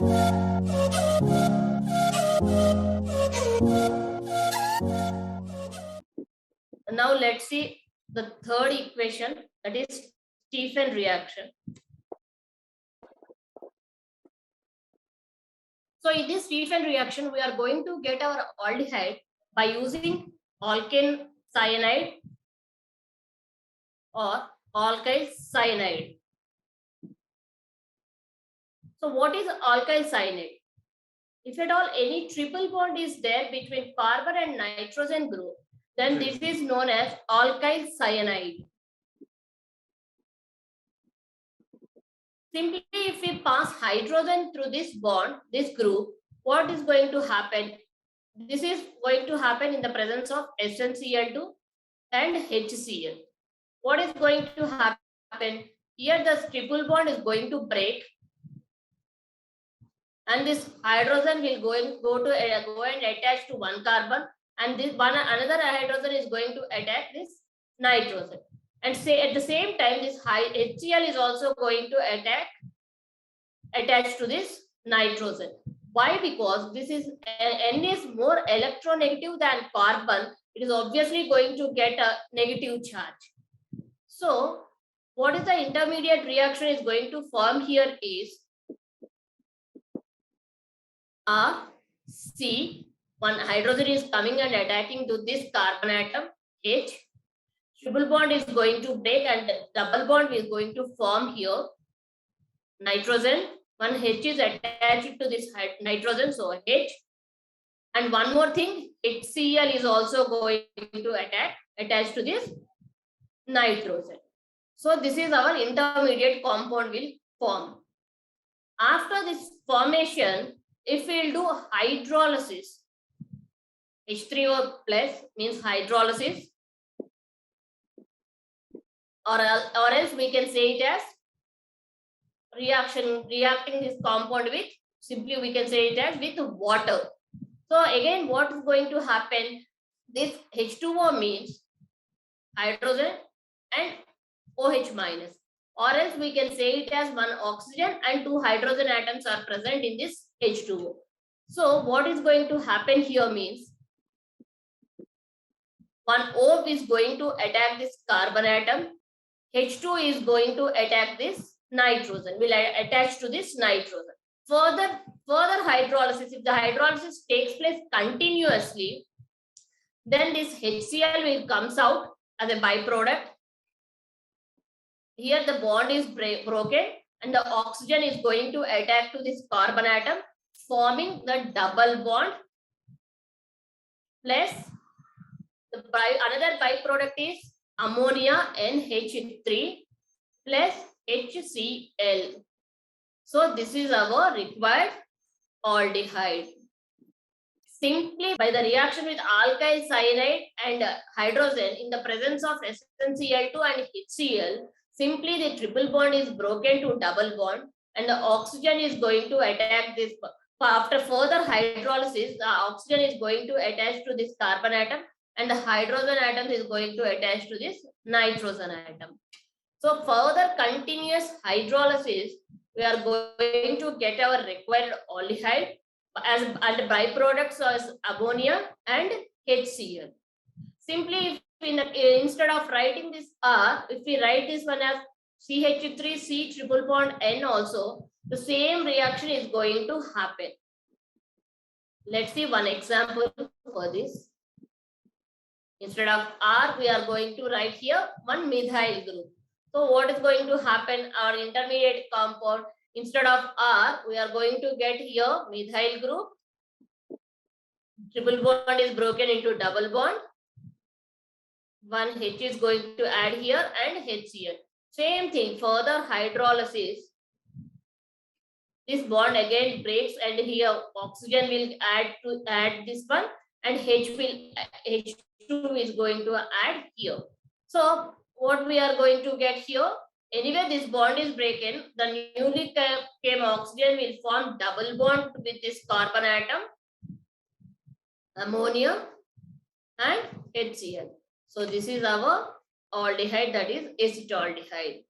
Now let's see the third equation, that is Stephen reaction. So in this Stephen reaction, we are going to get our aldehyde by using alkane cyanide or alkyl cyanide. So what is alkyl cyanide? If at all any triple bond is there between carbon and nitrogen group, then this is known as alkyl cyanide. Simply, if we pass hydrogen through this bond, this group, what is going to happen? This is going to happen in the presence of SnCl2 and HCl. What is going to happen? Here the triple bond is going to break, and this hydrogen will go and attach to one carbon, and this another hydrogen is going to attack this nitrogen. And say at the same time, this HCl is also going to attach to this nitrogen. Why? Because this is N is more electronegative than carbon. It is obviously going to get a negative charge. So what is the intermediate reaction is going to form here is C. One hydrogen is coming and attacking to this carbon atom H. Triple bond is going to break and double bond is going to form here. Nitrogen, one H is attached to this nitrogen, so H. And one more thing, HCl is also going to attach to this nitrogen. So this is our intermediate compound will form. After this formation, if we will do hydrolysis, H3O plus means hydrolysis, or else we can say it as reacting this compound with, simply we can say it as with water. So again, what is going to happen? This H2O means hydrogen and OH minus, or else we can say it as one oxygen and two hydrogen atoms are present in this H2O. So what is going to happen here means one O is going to attack this carbon atom, H2 is going to attack this nitrogen, will attach to this nitrogen. Further hydrolysis, if the hydrolysis takes place continuously, then this HCl will comes out as a byproduct. Here the bond is broken and the oxygen is going to attack to this carbon atom, forming the double bond, plus another byproduct is ammonia NH3 plus HCl. So this is our required aldehyde. Simply by the reaction with alkyl cyanide and hydrogen in the presence of SnCl2 and HCl, simply the triple bond is broken to double bond and the oxygen is going to attack this. After further hydrolysis, the oxygen is going to attach to this carbon atom and the hydrogen atom is going to attach to this nitrogen atom. So further continuous hydrolysis, we are going to get our required aldehyde as byproducts as ammonia and HCl. Simply instead of writing this R, if we write this one as CH3C triple bond N also, the same reaction is going to happen. Let's see one example for this. Instead of R, we are going to write here one methyl group. So what is going to happen? Our intermediate compound, instead of R, we are going to get here methyl group. Triple bond is broken into double bond. One H is going to add here and HCl. Same thing, further hydrolysis. This bond again breaks and here oxygen will add this one and H2 is going to add here. So what we are going to get here, anyway this bond is broken, the newly came oxygen will form double bond with this carbon atom, ammonia and HCl. So this is our aldehyde, that is acetaldehyde.